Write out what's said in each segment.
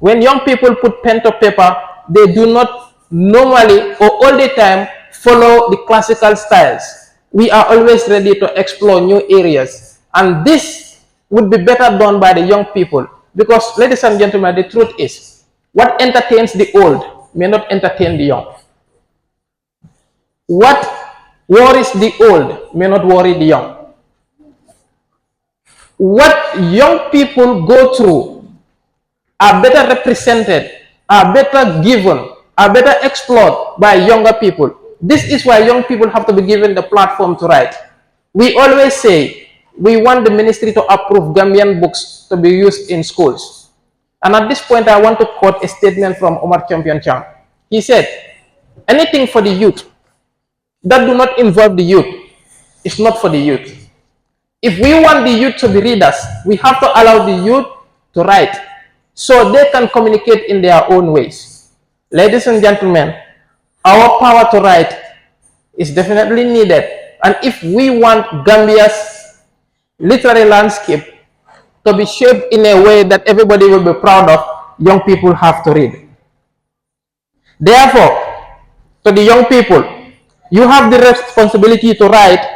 When young people put pen to paper, they do not normally or all the time follow the classical styles. We are always ready to explore new areas. And this would be better done by the young people. Because, ladies and gentlemen, the truth is, what entertains the old may not entertain the young. What worries the old may not worry the young. What young people go through are better represented, are better given, are better explored by younger people. This is why young people have to be given the platform to write. We always say we want the ministry to approve Gambian books to be used in schools. And at this point, I want to quote a statement from Omar Champion Chang. He said, anything for the youth that do not involve the youth is not for the youth. If we want the youth to be readers, we have to allow the youth to write so they can communicate in their own ways. Ladies and gentlemen, our power to write is definitely needed. And if we want Gambia's literary landscape to be shaped in a way that everybody will be proud of, young people have to read. Therefore, to the young people, you have the responsibility to write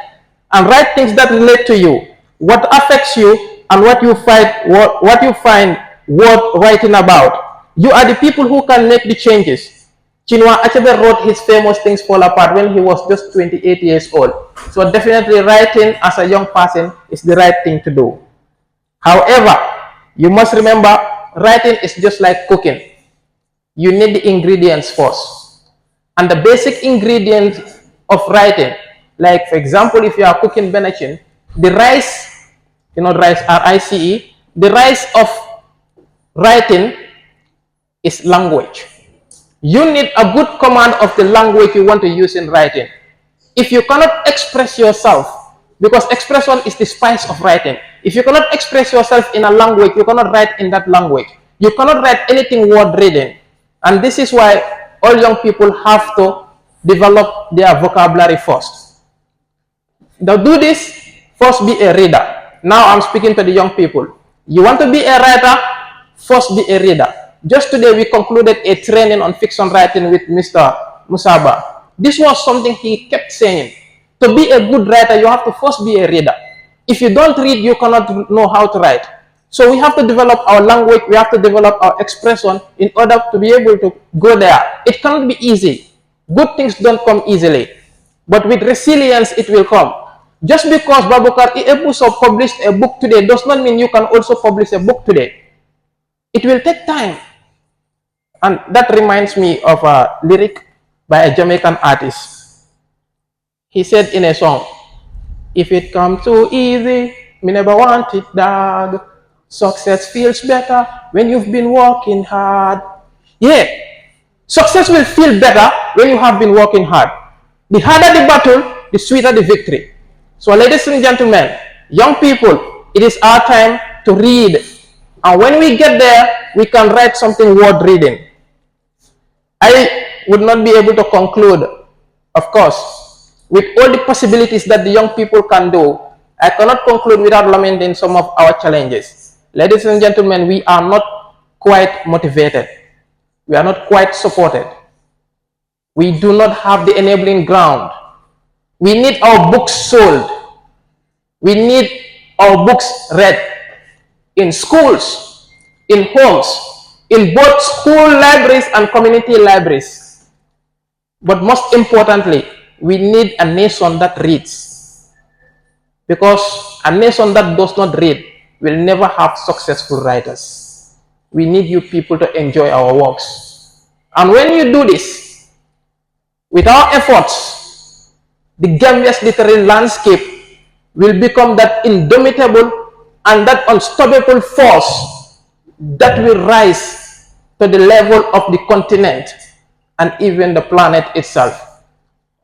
and write things that relate to you, what affects you, and what you find worth writing about. You are the people who can make the changes. Chinua Achebe wrote his famous Things Fall Apart when he was just 28 years old. So definitely writing as a young person is the right thing to do. However, you must remember, writing is just like cooking. You need the ingredients first. And the basic ingredients of writing, like for example, if you are cooking benachin, the rice, rice, R-I-C-E, the rice of writing is language. You need a good command of the language you want to use in writing. If you cannot express yourself, because expression is the spice of writing. If you cannot express yourself in a language, you cannot write in that language. You cannot write anything worth reading. And this is why all young people have to develop their vocabulary first. Now do this, first be a reader. Now I'm speaking to the young people. You want to be a writer, first be a reader. Just today we concluded a training on fiction writing with Mr. Musaba. This was something he kept saying. To be a good writer, you have to first be a reader. If you don't read, you cannot know how to write. So we have to develop our language, we have to develop our expression in order to be able to go there. It cannot be easy. Good things don't come easily. But with resilience, it will come. Just because Babucarr Busso published a book today does not mean you can also publish a book today. It will take time. And that reminds me of a lyric by a Jamaican artist. He said in a song, if it comes too easy, me never want it, dog. Success feels better when you've been working hard. Yeah, success will feel better when you have been working hard. The harder the battle, the sweeter the victory. So ladies and gentlemen, young people, it is our time to read. And when we get there, we can write something worth reading. I would not be able to conclude, of course, with all the possibilities that the young people can do. I cannot conclude without lamenting some of our challenges. Ladies and gentlemen, we are not quite motivated. We are not quite supported. We do not have the enabling ground. We need our books sold. We need our books read in schools, in homes, in both school libraries and community libraries. But most importantly, we need a nation that reads. Because a nation that does not read will never have successful writers. We need you people to enjoy our works. And when you do this, with our efforts, the Gambia's literary landscape will become that indomitable and that unstoppable force that will rise to the level of the continent and even the planet itself.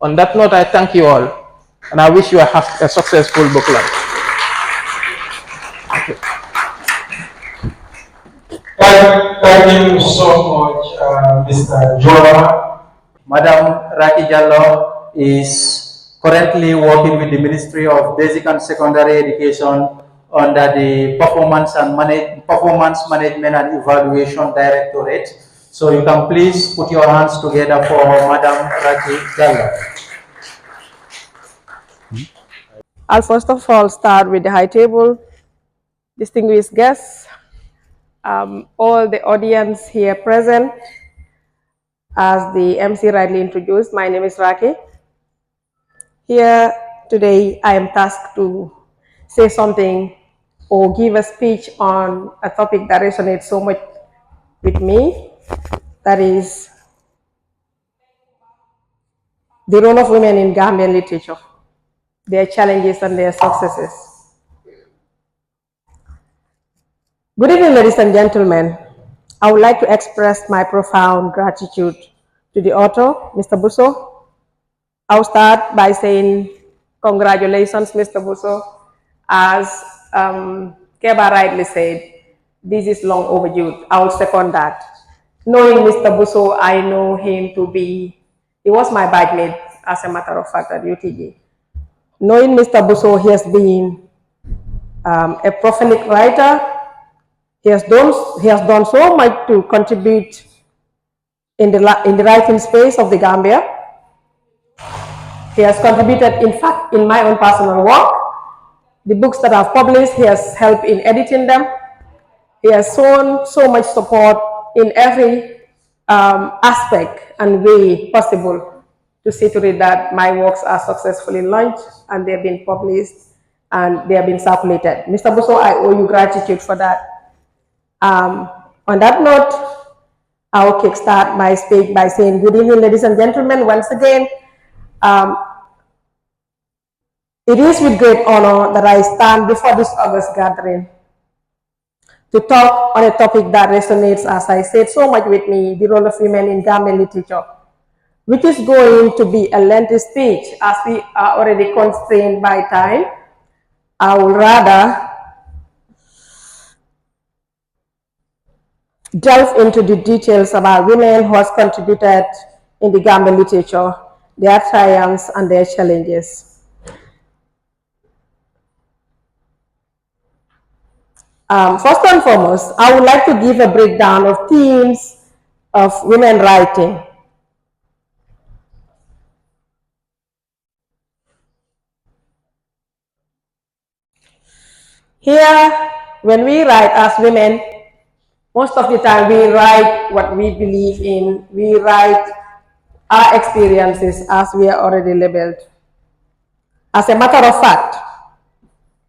On that note, I thank you all, and I wish you a successful book launch. Thank you. Thank you so much, Mr. Joa. Madam Raki Jallo is currently working with the Ministry of Basic and Secondary Education under the Performance Management and Evaluation Directorate. So you can please put your hands together for Madam Raki Gallo. I'll first of all start with the high table, distinguished guests, all the audience here present. As the MC rightly introduced, my name is Raki. Here today, I am tasked to say something or give a speech on a topic that resonates so much with me, that is the role of women in Gambian literature, their challenges and their successes. Good evening, ladies and gentlemen. I would like to express my profound gratitude to the author, Mr. Busso. I'll start by saying congratulations, Mr. Busso. As Keba rightly said, this is long overdue. I will second that. Knowing Mr. Busso, I know him to be, he was my batchmate, as a matter of fact, at UTG. Knowing Mr. Busso, he has been a prolific writer. He has done so much to contribute in the writing space of the Gambia. He has contributed, in fact, in my own personal work. The books that I've published, he has helped in editing them. He has shown so much support in every aspect and way possible to see to it that my works are successfully launched and they have been published and they have been circulated. Mr. Busso, I owe you gratitude for that. On that note, I'll kickstart my speech by saying good evening, ladies and gentlemen. Once again, it is with great honor that I stand before this August gathering to talk on a topic that resonates, as I said, so much with me, the role of women in Gambian literature, which is going to be a lengthy speech as we are already constrained by time. I will rather delve into the details about women who has contributed in the Gambian literature, their triumphs and their challenges. First and foremost, I would like to give a breakdown of themes of women writing. Here, when we write as women, most of the time we write what we believe in, we write our experiences as we are already labeled. As a matter of fact,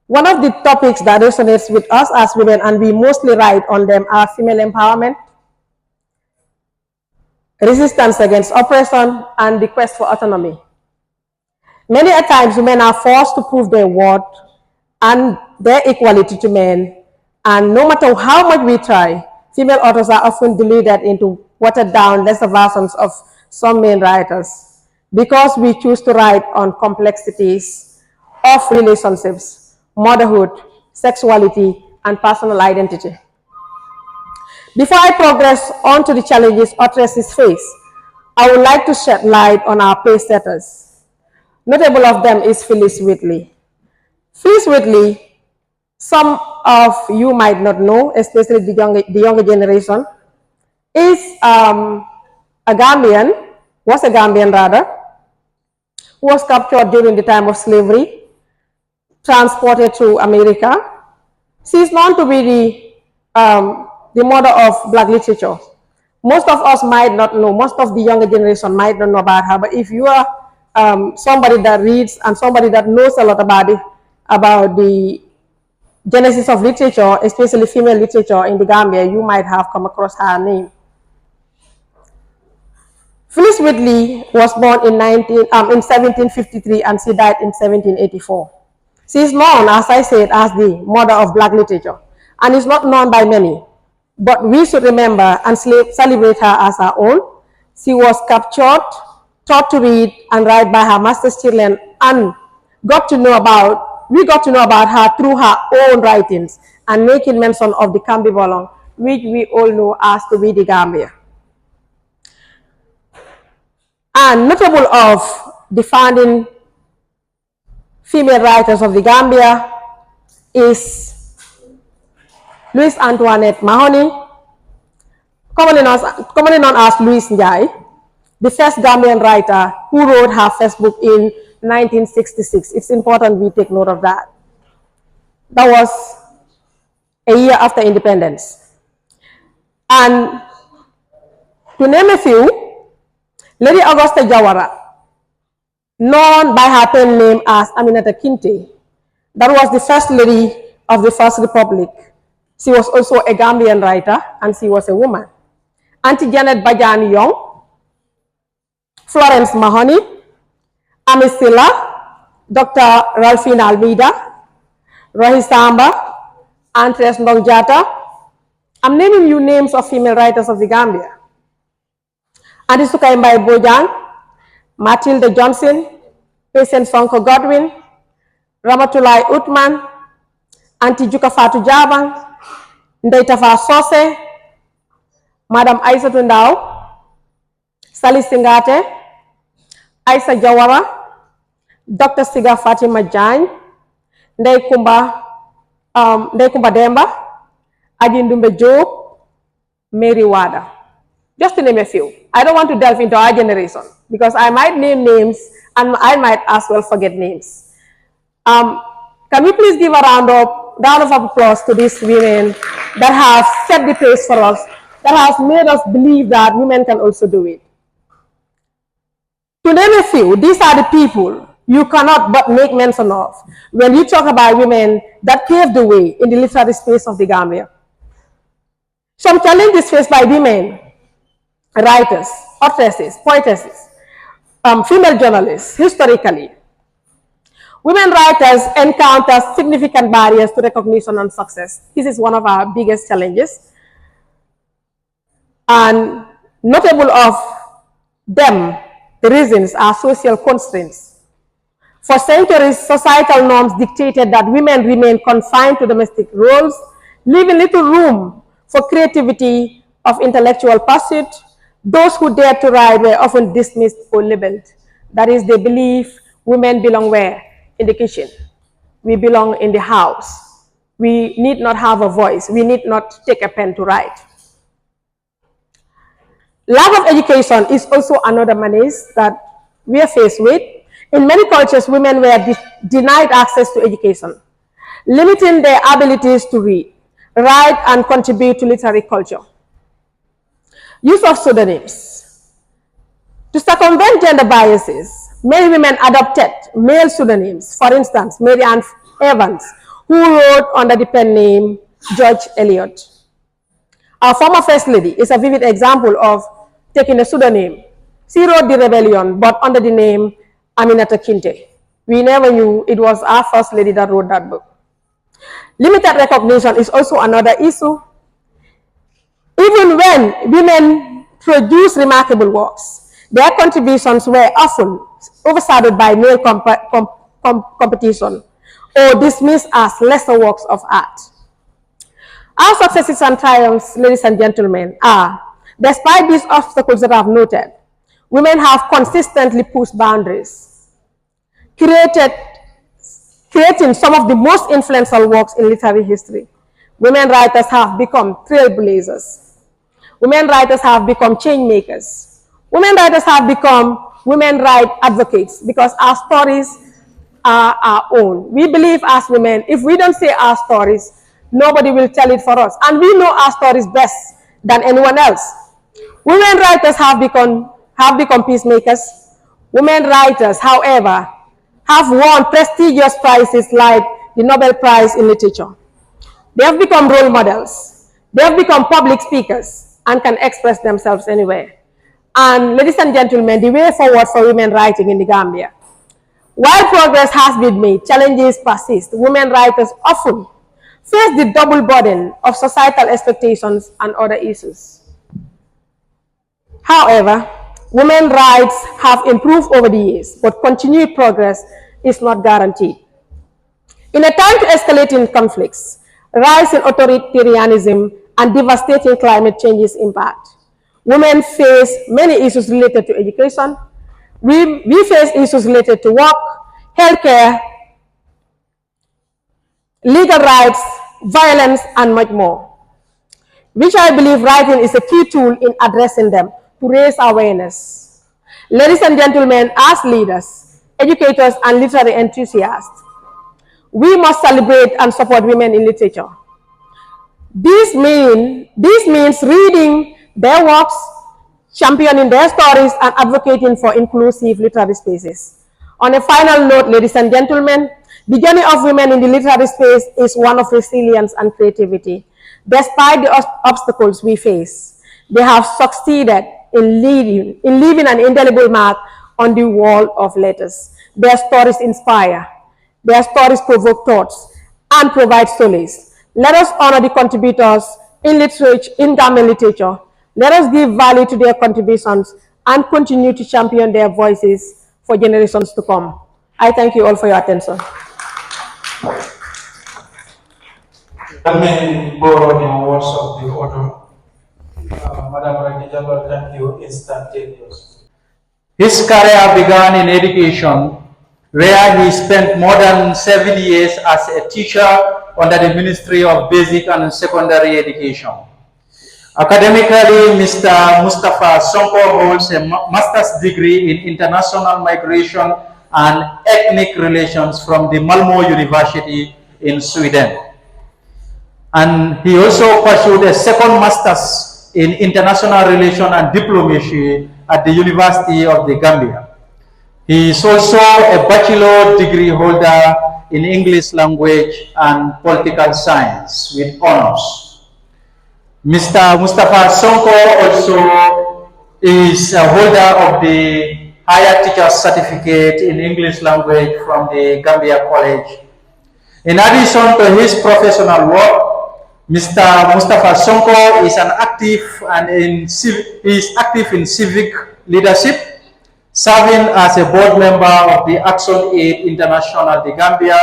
one of the topics that resonates with us as women, and we mostly write on them, are female empowerment, resistance against oppression, and the quest for autonomy. Many a times women are forced to prove their worth and their equality to men, and no matter how much we try, female authors are often deluded into watered down lesser versions of some male writers because we choose to write on complexities of relationships, motherhood, sexuality, and personal identity. Before I progress on to the challenges authoresses face, I would like to shed light on our pace setters. Notable of them is Phyllis Whitley. Phyllis Whitley, some of you might not know, especially the younger generation, is a Gambian, was a Gambian rather, who was captured during the time of slavery, transported to America. She is known to be the mother of Black literature. Most of us might not know, most of the younger generation might not know about her, but if you are somebody that reads and somebody that knows a lot about it, about the genesis of literature, especially female literature in the Gambia, you might have come across her name. Phyllis Whitley was born in 1753 and she died in 1784. She is known, as I said, as the mother of Black literature, and is not known by many. But we should remember and celebrate her as our own. She was captured, taught to read and write by her master's children, and we got to know about her through her own writings, and making mention of the Kambibolong, which we all know as to be the Gambia. And notable of the founding female writers of the Gambia is Louis Antoinette Mahoney, commonly known as Louis Njai, the first Gambian writer who wrote her first book in 1966. It's important we take note of that. That was a year after independence. And to name a few, Lady Augusta Jawara, known by her pen name as Aminata Kinte, that was the first lady of the First Republic. She was also a Gambian writer, and she was a woman. Auntie Janet Bajani Young, Florence Mahoney, Ami Silla, Dr. Ralphine Almeida, Rohi Samba, Andres Ndongjata. I'm naming you names of female writers of the Gambia. Auntie Sukaimbai Bojang, Matilda Johnson, Patience Sonko Godwin, Ramatulai Utman, Auntie Juka Fatu Jabang, Ndaitafa Sose, Madam Aisa Tundao, Sali Singate, Aisa Jawara, Dr. Siga Fatima Jan, Ndai Kumba Demba, Ajindumbe Job, Mary Wada. Just to name a few. I don't want to delve into our generation because I might name names and I might as well forget names. Can we please give a round of applause to these women that have set the pace for us, that have made us believe that women can also do it. To name a few, these are the people you cannot but make mention of when you talk about women that paved the way in the literary space of the Gambia. Some challenges faced by women, writers, authoresses, poetesses, female journalists, historically. Women writers encounter significant barriers to recognition and success. This is one of our biggest challenges. And notable of them, the reasons are social constraints. For centuries, societal norms dictated that women remain confined to domestic roles, leaving little room for creativity of intellectual pursuit. Those who dared to write were often dismissed or labeled. That is, they believe women belong where? In the kitchen. We belong in the house. We need not have a voice. We need not take a pen to write. Lack of education is also another menace that we are faced with. In many cultures, women were denied access to education, limiting their abilities to read, write, and contribute to literary culture. Use of pseudonyms. To circumvent gender biases, many women adopted male pseudonyms. For instance, Mary Ann Evans, who wrote under the pen name George Eliot. Our former First Lady is a vivid example of taking a pseudonym. She wrote The Rebellion, but under the name Aminata Kinte. We never knew it was our First Lady that wrote that book. Limited recognition is also another issue. Even when women produce remarkable works, their contributions were often overshadowed by male competition or dismissed as lesser works of art. Our successes and triumphs, ladies and gentlemen, are, despite these obstacles that I've noted, women have consistently pushed boundaries, creating some of the most influential works in literary history. Women writers have become trailblazers. Women writers have become change makers. Women writers have become women right advocates because our stories are our own. We believe as women, if we don't say our stories, nobody will tell it for us. And we know our stories best than anyone else. Women writers have become peacemakers. Women writers, however, have won prestigious prizes like the Nobel Prize in Literature. They have become role models. They have become public speakers and can express themselves anywhere. And ladies and gentlemen, the way forward for women writing in the Gambia. While progress has been made, challenges persist. Women writers often face the double burden of societal expectations and other issues. However, women's rights have improved over the years, but continued progress is not guaranteed. In a time to escalating conflicts, rise in authoritarianism, and devastating climate change's impact, women face many issues related to education. We face issues related to work, healthcare, legal rights, violence, and much more, which I believe writing is a key tool in addressing them to raise awareness. Ladies and gentlemen, as leaders, educators, and literary enthusiasts, we must celebrate and support women in literature. This means reading their works, championing their stories, and advocating for inclusive literary spaces. On a final note, ladies and gentlemen, the journey of women in the literary space is one of resilience and creativity. Despite the obstacles we face, they have succeeded in leaving an indelible mark on the wall of letters. Their stories inspire, their stories provoke thoughts, and provide solace. Let us honor the contributors in literature, in Gambian literature. Let us give value to their contributions and continue to champion their voices for generations to come. I thank you all for your attention. Let me borrow the words of the author. Madam Rakijalo, thank you instantaneously. His career began in education, where he spent more than 7 years as a teacher under the Ministry of Basic and Secondary Education. Academically, Mr. Mustafa Sonko holds a master's degree in international migration and ethnic relations from the Malmö University in Sweden. And he also pursued a second master's in international relations and diplomacy at the University of the Gambia. He is also a bachelor degree holder in English language and political science with honors. Mr. Mustafa Sonko also is a holder of the Higher Teacher Certificate in English language from the Gambia College. In addition to his professional work, Mr. Mustafa Sonko is active in civic leadership, serving as a board member of the Action Aid International, the Gambia,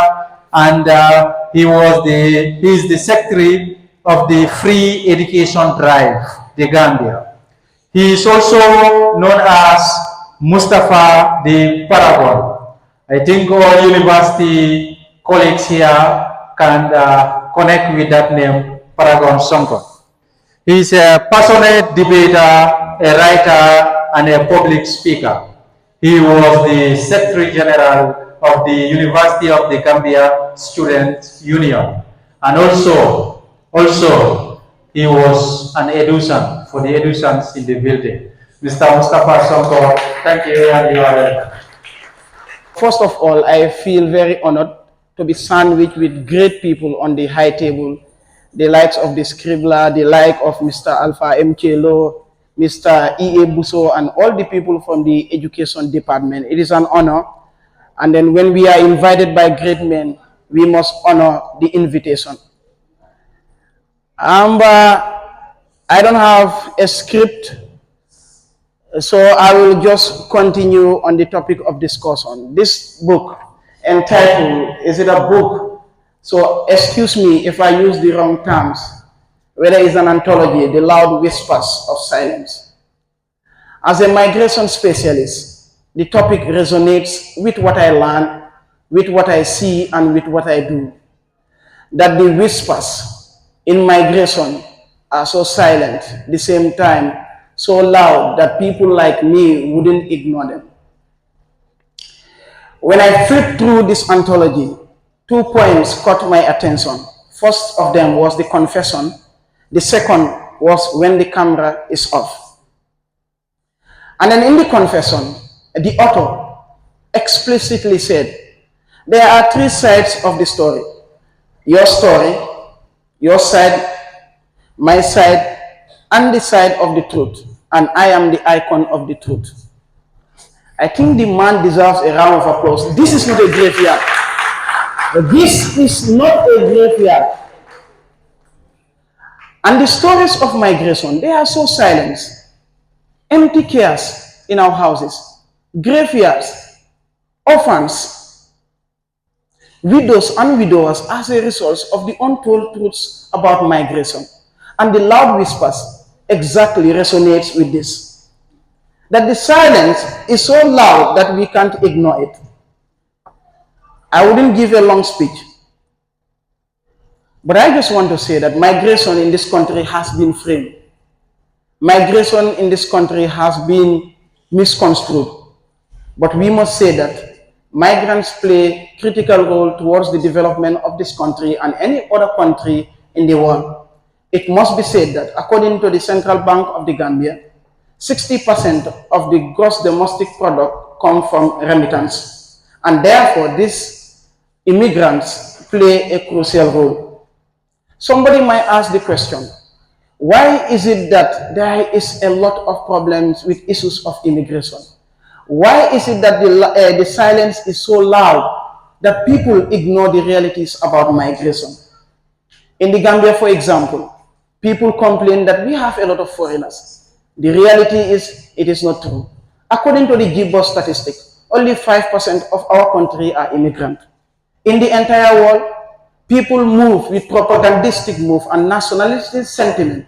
and he is the secretary of the Free Education Drive, the Gambia. He is also known as Mustafa the Paragon. I think all university colleagues here can connect with that name, Paragon Sonko. He is a passionate debater, a writer, and a public speaker. He was the Secretary General of the University of the Gambia Students Union, and also he was an edusan for the edusans in the building. Mr. Mustafa Sonko, thank you, and you are welcome. First of all, I feel very honored to be sandwiched with great people on the high table, the likes of the Scribbler, the like of Mr. Alpha M. Chelo, Mr. E.A. Busso, and all the people from the education department. It is an honor. And then when we are invited by great men, we must honor the invitation. I don't have a script, so I will just continue on the topic of discussion. This book entitled, is it a book? So excuse me if I use the wrong terms, whether it's an anthology, The Loud Whispers of Silence. As a migration specialist, the topic resonates with what I learn, with what I see, and with what I do. That the whispers in migration are so silent, at the same time, so loud that people like me wouldn't ignore them. When I flipped through this anthology, 2 poems caught my attention. First of them was the confession. The second was when the camera is off. And then in the confession, the author explicitly said, there are 3 sides of the story. Your story, your side, my side, and the side of the truth. And I am the icon of the truth. I think the man deserves a round of applause. This is not a graveyard. This is not a graveyard. And the stories of migration, they are so silent. Empty cares in our houses, graveyards, orphans, widows and widowers as a result of the untold truths about migration. And the loud whispers exactly resonates with this. That the silence is so loud that we can't ignore it. I wouldn't give a long speech. But I just want to say that migration in this country has been framed. Migration in this country has been misconstrued. But we must say that migrants play a critical role towards the development of this country and any other country in the world. It must be said that according to the Central Bank of the Gambia, 60% of the gross domestic product come from remittance. And therefore, these immigrants play a crucial role. Somebody might ask the question, why is it that there is a lot of problems with issues of immigration? Why is it that the silence is so loud that people ignore the realities about migration? In the Gambia, for example, people complain that we have a lot of foreigners. The reality is, it is not true. According to the GBOS statistic, only 5% of our country are immigrants. In the entire world, people move with propagandistic move and nationalistic sentiment,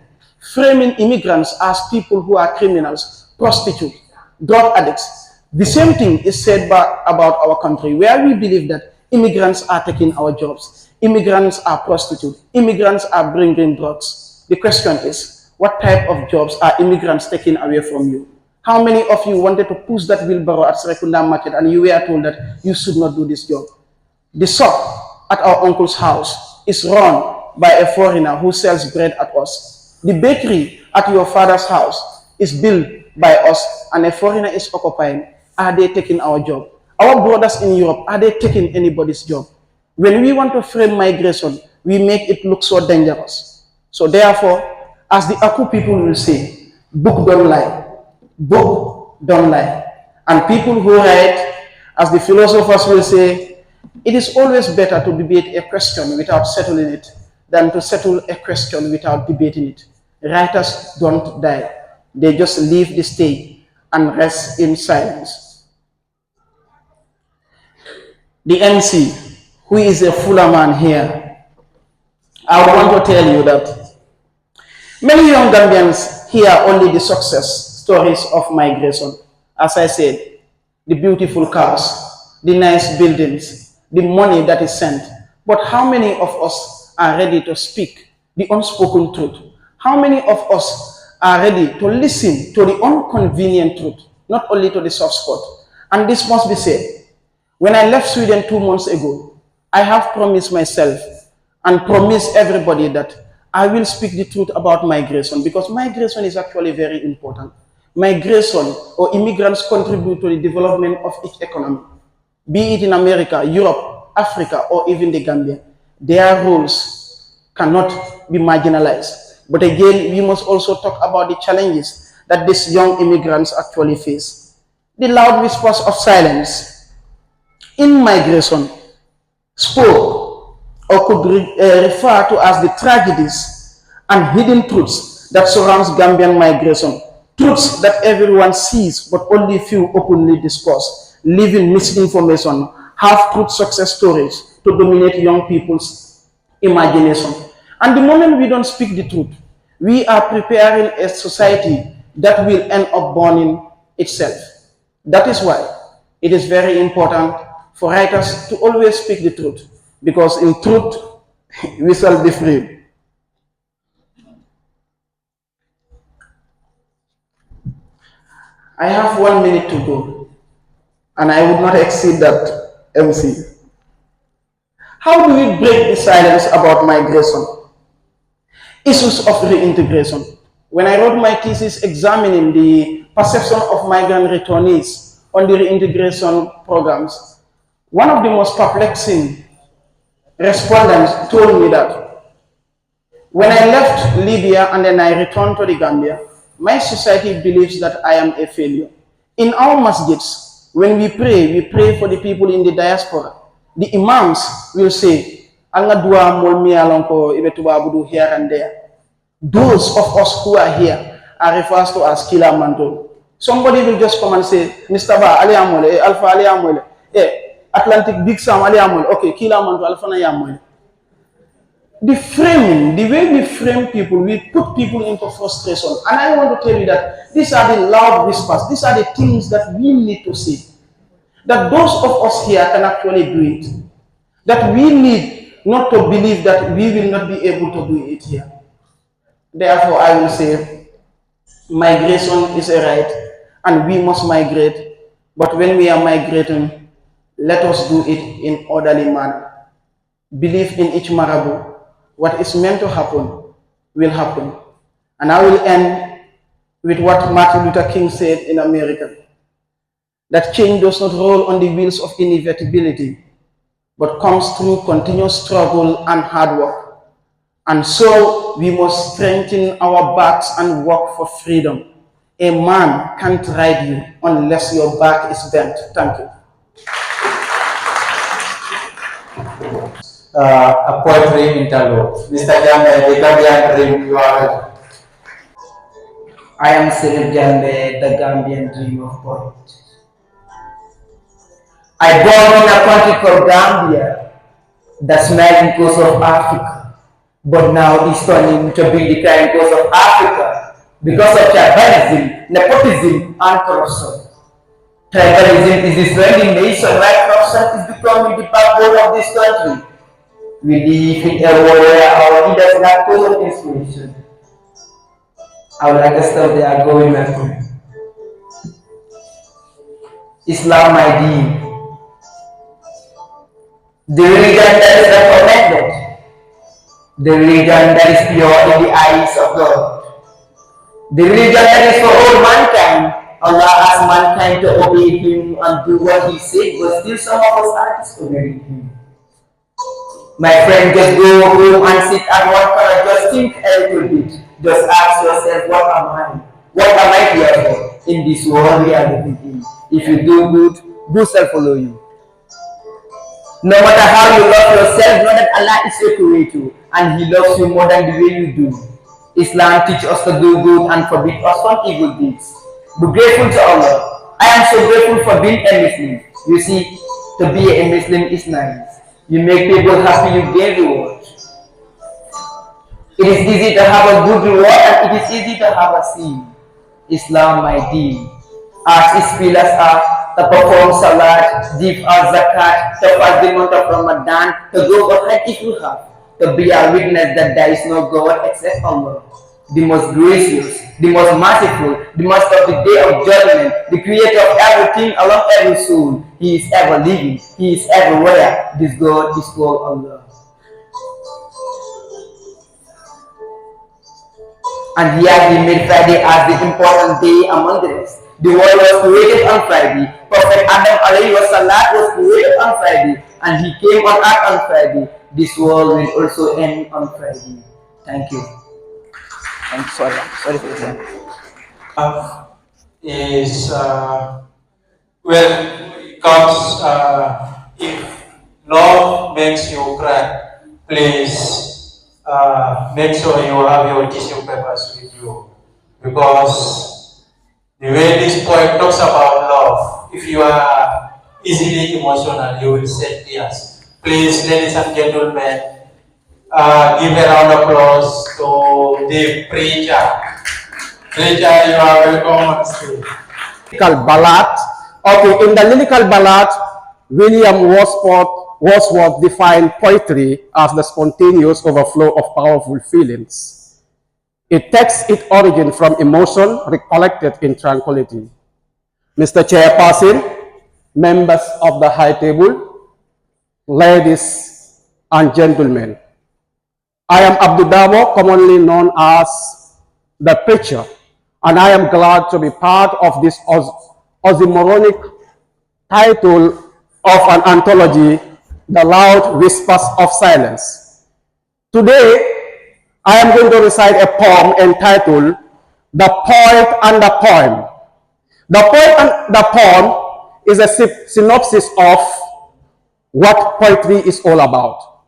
framing immigrants as people who are criminals, prostitutes, drug addicts. The same thing is said about our country, where we believe that immigrants are taking our jobs, immigrants are prostitutes, immigrants are bringing drugs. The question is, what type of jobs are immigrants taking away from you? How many of you wanted to push that wheelbarrow at Serekunda market and you were told that you should not do this job? The shop at our uncle's house is run by a foreigner who sells bread at us. The bakery at your father's house is built by us and a foreigner is occupying. Are they taking our job? Our brothers in Europe, are they taking anybody's job? When we want to frame migration, we make it look so dangerous. So therefore, as the Aku people will say, book don't lie. Book don't lie. And people who write, as the philosophers will say, it is always better to debate a question without settling it than to settle a question without debating it. Writers don't die. They just leave the stage and rest in silence. The MC, who is a fuller man here, I want to tell you that many young Gambians hear only the success stories of migration. As I said, the beautiful cars, the nice buildings, the money that is sent. But how many of us are ready to speak the unspoken truth? How many of us are ready to listen to the inconvenient truth, not only to the soft spot? And this must be said. When I left Sweden 2 months ago, I have promised myself and promised everybody that I will speak the truth about migration, because migration is actually very important. Migration or immigrants contribute to the development of each economy, be it in America, Europe, Africa, or even the Gambia. Their roles cannot be marginalized. But again, we must also talk about the challenges that these young immigrants actually face. The loud whispers of silence in migration spoke or could refer to as the tragedies and hidden truths that surrounds Gambian migration. Truths that everyone sees but only few openly discuss, leaving misinformation, half-truth success stories to dominate young people's imagination. And the moment we don't speak the truth, we are preparing a society that will end up burning itself. That is why it is very important for writers to always speak the truth, because in truth we shall be free. I have 1 minute to go, and I would not exceed that, MC. How do we break the silence about migration? Issues of reintegration. When I wrote my thesis examining the perception of migrant returnees on the reintegration programs, one of the most perplexing respondents told me that when I left Libya and then I returned to the Gambia, my society believes that I am a failure. In our masjids, when we pray for the people in the diaspora. The imams will say, "Allah dua molmi alonko ibetuba budu here and there." Those of us who are here are referred to as kila manto. Somebody will just come and say, "Mr. Ba, Ali Amole, Alpha Ali Amole, Atlantic Big Sam Ali Amole, okay, kila manto Alpha na Yamole." The framing, the way we frame people, we put people into frustration. And I want to tell you that these are the loud whispers, these are the things that we need to say. That those of us here can actually do it. That we need not to believe that we will not be able to do it here. Therefore, I will say migration is a right and we must migrate. But when we are migrating, let us do it in orderly manner. Believe in each marabout. What is meant to happen will happen. And I will end with what Martin Luther King said in America, that change does not roll on the wheels of inevitability, but comes through continuous struggle and hard work. And so we must strengthen our backs and work for freedom. A man can't ride you unless your back is bent. Thank you. A poetry interlude. Mr. Jambe, the Gambian dream, you are ready. I am Cyril Jambe, the Gambian dream of poet. I born in a country called Gambia, the smiling coast of Africa, but now is turning to be the crying coast of Africa because of tribalism, nepotism, and corruption. Tribalism is destroying the nation, while corruption is becoming the backbone of this country. We live in a world where our leaders lack total inspiration. I would like to stop there going back to Islam, my deen. The religion that is recommended, the religion that is pure in the eyes of God, the religion that is for all mankind. Allah asked mankind to obey Him and do what He said, but still some of us are disobeying Him. My friend, just go home and sit at one corner, just think a little bit. Just ask yourself, what am I? What am I here for in this world we are living in? If you do good, good shall follow you. No matter how you love yourself, know that Allah is your creator and He loves you more than the way you do. Islam teaches us to do good and forbid us from evil deeds. Be grateful to Allah. I am so grateful for being a Muslim. You see, to be a Muslim is nice. You make people happy, you gain reward. It is easy to have a good reward and it is easy to have a sin. Islam, my deen. As its pillars are to perform salat, give out zakat, to fast the month of Ramadan, to go for Hajj if you have, to be a witness that there is no God except Allah, the most gracious, the most merciful, the master of the day of judgment, the creator of everything along every soul. He is ever living, He is everywhere. This God is called Allah. And here He made Friday as the important day among the rest. The world was created on Friday. Prophet Adam alayhi wasallam was created on Friday, and he came on earth on Friday. This world will also end on Friday. Thank you. I'm sorry for that. Is well, it comes if love makes you cry, please make sure you have your tissue papers with you, because the way this poem talks about love, if you are easily emotional, you will shed tears. Please, ladies and gentlemen, give a round of applause to the preacher. Preacher, you are welcome on stage. Lyrical ballad. Okay, in the lyrical ballad, William Wordsworth defined poetry as the spontaneous overflow of powerful feelings. It takes its origin from emotion recollected in tranquility. Mr. Chairperson, members of the High Table, ladies and gentlemen, I am Abdudabo, commonly known as the Preacher, and I am glad to be part of this oxymoronic title of an anthology, The Loud Whispers of Silence. Today, I am going to recite a poem entitled The Poet and the Poem. The Poet and the Poem is a synopsis of what poetry is all about.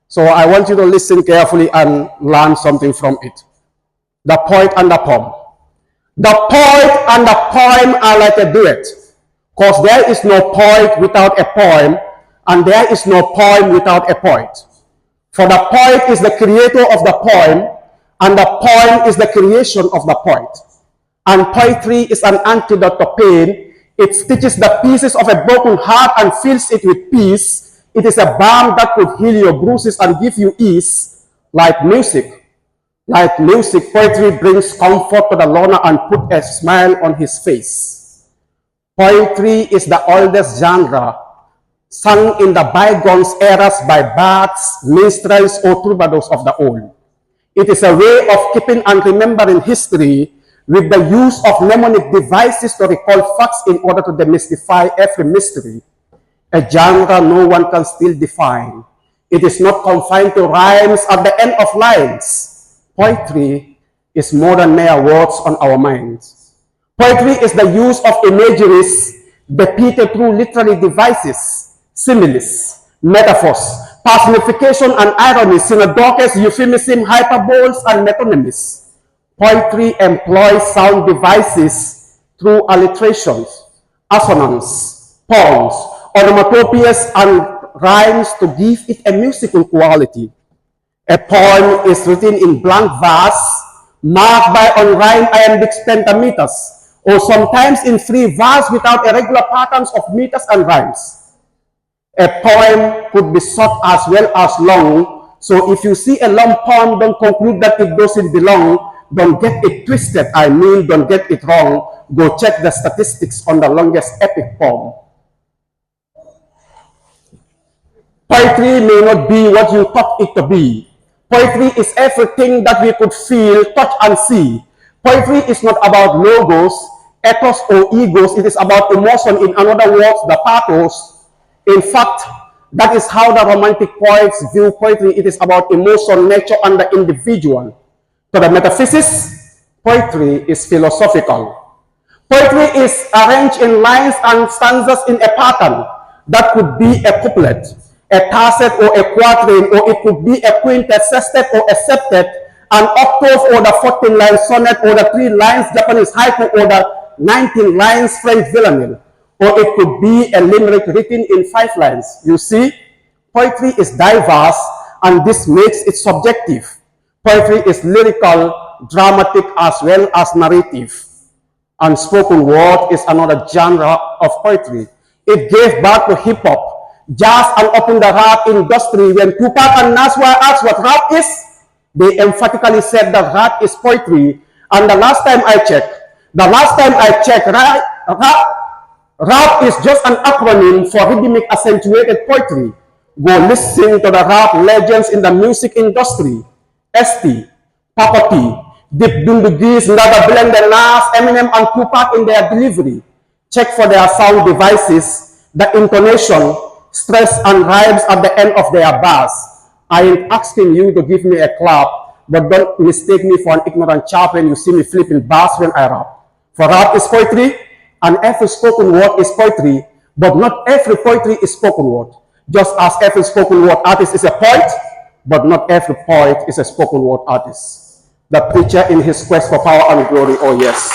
So I want you to listen carefully and learn something from it. The Poet and the Poem. The poet and the poem are like a duet, because there is no poet without a poem, and there is no poem without a poet. For the poet is the creator of the poem, and the poem is the creation of the poet. And poetry is an antidote to pain. It stitches the pieces of a broken heart and fills it with peace. It is a balm that could heal your bruises and give you ease, like music. Like music, poetry brings comfort to the loner and put a smile on his face. Poetry is the oldest genre, sung in the bygone eras by bards, minstrels, or troubadours of the old. It is a way of keeping and remembering history with the use of mnemonic devices to recall facts in order to demystify every mystery. A genre no one can still define. It is not confined to rhymes at the end of lines. Poetry is more than mere words on our minds. Poetry is the use of imageries depicted through literary devices, similes, metaphors, personification and irony, synecdoches, euphemism, hyperboles, and metonymies. Poetry employs sound devices through alliterations, assonance, pause, onomatopoeias, and rhymes to give it a musical quality. A poem is written in blank verse, marked by unrhymed iambic pentameters, or sometimes in free verse without irregular patterns of meters and rhymes. A poem could be short as well as long, so if you see a long poem, don't conclude that it doesn't belong. Don't get it twisted, don't get it wrong. Go check the statistics on the longest epic poem. Poetry may not be what you thought it to be. Poetry is everything that we could feel, touch, and see. Poetry is not about logos, ethos, or egos. It is about emotion, in other words, the pathos. In fact, that is how the Romantic poets view poetry. It is about emotion, nature, and the individual. To the metaphysicists, poetry is philosophical. Poetry is arranged in lines and stanzas in a pattern that could be a couplet, a tacet, or a quatrain, or it could be a quintet, sestet, or a septet, an octave, or the 14-line sonnet, or the 3 lines Japanese haiku, or the 19 lines French villanelle, or it could be a limerick written in 5 lines. You see, poetry is diverse, and this makes it subjective. Poetry is lyrical, dramatic, as well as narrative. And spoken word is another genre of poetry. It gave birth to hip-hop, jazz, and opened the rap industry. When Tupac and Nas were asked what rap is, they emphatically said that rap is poetry. And the last time I checked, rap is just an acronym for rhythmic accentuated poetry. Go listen to the rap legends in the music industry. ST, Papa P, Dip Dundugis, Ndaga Blender, Nas, Eminem, and Tupac in their delivery. Check for their sound devices, the intonation, stress, and rhymes at the end of their bars. I ain't asking you to give me a clap, but don't mistake me for an ignorant chap when you see me flipping bars when I rap. For rap is poetry, and every spoken word is poetry, but not every poetry is spoken word. Just as every spoken word artist is a poet, but not every poet is a spoken word artist. The preacher in his quest for power and glory, oh yes.